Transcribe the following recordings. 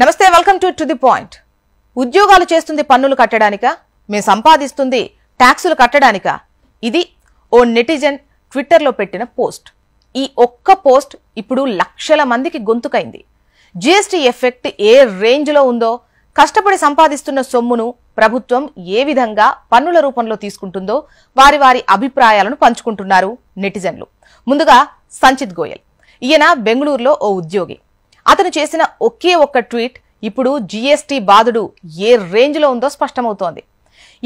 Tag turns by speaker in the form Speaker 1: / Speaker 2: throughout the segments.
Speaker 1: నమస్తే welcome to the point. ఉద్యోగాలు చేస్తుంది పన్నులు కట్టడానికా, మేము సంపాదిస్తుంది ట్యాక్సులు కట్టడానికా? ఇది ఓ నెటిజన్ ట్విట్టర్లో పెట్టిన పోస్ట్. ఈ ఒక్క పోస్ట్ ఇప్పుడు లక్షల మందికి గొంతుకైంది. జీఎస్టీ ఎఫెక్ట్ ఏ రేంజ్లో ఉందో, కష్టపడి సంపాదిస్తున్న సొమ్మును ప్రభుత్వం ఏ విధంగా పన్నుల రూపంలో తీసుకుంటుందో వారి వారి అభిప్రాయాలను పంచుకుంటున్నారు నెటిజన్లు. ముందుగా సంచిత్ గోయల్. ఈయన బెంగళూరులో ఓ ఉద్యోగి. అతను చేసిన ఒకే ఒక్క ట్వీట్ ఇప్పుడు జీఎస్టీ బాధుడు ఏ రేంజ్లో ఉందో స్పష్టమవుతోంది.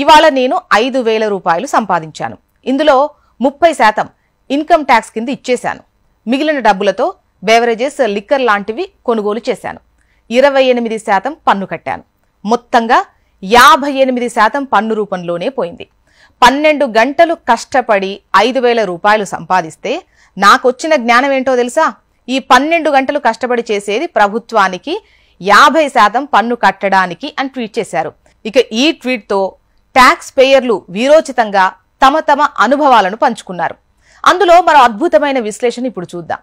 Speaker 1: ఇవాళ నేను 5,000 రూపాయలు సంపాదించాను. ఇందులో 30% ఇన్కమ్ ట్యాక్స్ కింద ఇచ్చేశాను. మిగిలిన డబ్బులతో బెవరేజెస్, లిక్కర్ లాంటివి కొనుగోలు చేశాను. 28% పన్ను కట్టాను. మొత్తంగా 58% పన్ను రూపంలోనే పోయింది. 12 గంటలు కష్టపడి 5,000 రూపాయలు సంపాదిస్తే నాకొచ్చిన జ్ఞానం ఏంటో తెలుసా? ఈ 12 గంటలు కష్టపడి చేసేది ప్రభుత్వానికి, 50% పన్ను కట్టడానికి అని ట్వీట్ చేశారు. ఇక ఈ ట్వీట్తో ట్యాక్స్ పేయర్లు వీరోచితంగా తమ తమ అనుభవాలను పంచుకున్నారు. అందులో మరో అద్భుతమైన విశ్లేషణ ఇప్పుడు చూద్దాం.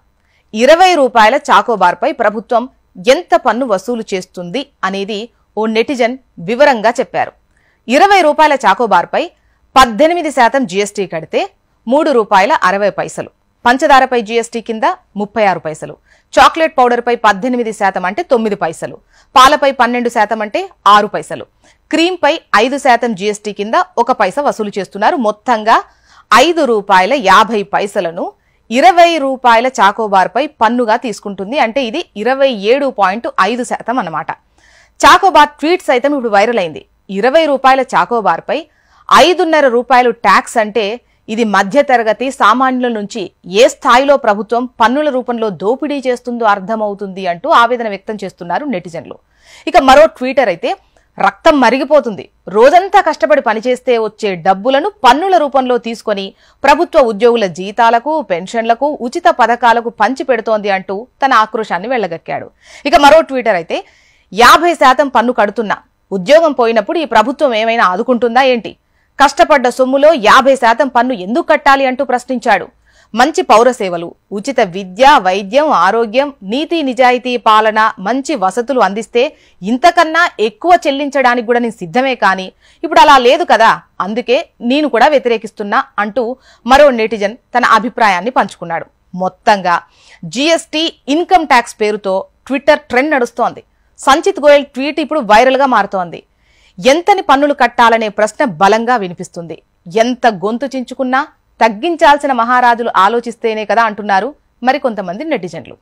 Speaker 1: 20 రూపాయల చాకోబార్పై ప్రభుత్వం ఎంత పన్ను వసూలు చేస్తుంది అనేది ఓ నెటిజన్ వివరంగా చెప్పారు. 20 రూపాయల చాకోబార్పై 18% జీఎస్టీ కడితే ₹3.60. పంచదారపై జీఎస్టీ కింద 36 పైసలు, చాక్లెట్ పౌడర్పై 18% అంటే 9 పైసలు, పాలపై 12% అంటే 6 పైసలు, క్రీంపై 5% జీఎస్టీ కింద 1 పైసా వసూలు చేస్తున్నారు. మొత్తంగా ₹5.50 20 రూపాయల చాకోబార్పై పన్నుగా తీసుకుంటుంది. అంటే ఇది 27.5% అన్నమాట. చాకోబార్ ట్వీట్ సైతం ఇప్పుడు వైరల్ అయింది. 20 రూపాయల చాకోబార్పై 5.5 రూపాయలు ట్యాక్స్ అంటే ఇది మధ్యతరగతి సామాన్యుల నుంచి ఏ స్థాయిలో ప్రభుత్వం పన్నుల రూపంలో దోపిడీ చేస్తుందో అర్థమవుతుంది అంటూ ఆవేదన వ్యక్తం చేస్తున్నారు నెటిజన్లు. ఇక మరో ట్వీటర్ అయితే రక్తం మరిగిపోతుంది, రోజంతా కష్టపడి పనిచేస్తే వచ్చే డబ్బులను పన్నుల రూపంలో తీసుకొని ప్రభుత్వ ఉద్యోగుల జీతాలకు, పెన్షన్లకు, ఉచిత పథకాలకు పంచి పెడుతోంది అంటూ తన ఆక్రోశాన్ని వెళ్లగక్కాడు. ఇక మరో ట్వీటర్ అయితే 50% పన్ను కడుతున్నా, ఉద్యోగం పోయినప్పుడు ఈ ప్రభుత్వం ఏమైనా ఆదుకుంటుందా ఏంటి? కష్టపడ్డ సొమ్ములో 50% పన్ను ఎందుకు కట్టాలి అంటూ ప్రశ్నించాడు. మంచి పౌర సేవలు, ఉచిత విద్య, వైద్యం, ఆరోగ్యం, నీతి నిజాయితీ పాలన, మంచి వసతులు అందిస్తే ఇంతకన్నా ఎక్కువ చెల్లించడానికి కూడా నేను సిద్ధమే, కానీ ఇప్పుడు అలా లేదు కదా, అందుకే నేను కూడా వ్యతిరేకిస్తున్నా అంటూ మరో నెటిజన్ తన అభిప్రాయాన్ని పంచుకున్నాడు. మొత్తంగా జీఎస్టీ, ఇన్కమ్ ట్యాక్స్ పేరుతో ట్విట్టర్ ట్రెండ్ నడుస్తోంది. సంచిత్ గోయల్ ట్వీట్ ఇప్పుడు వైరల్ గా మారుతోంది. ఎంతని పన్నులు కట్టాలనే ప్రశ్న బలంగా వినిపిస్తుంది. ఎంత గొంతు చించుకున్నా తగ్గించాల్సిన మహారాజులు ఆలోచిస్తేనే కదా అంటున్నారు మరికొంతమంది నెటిజన్లు.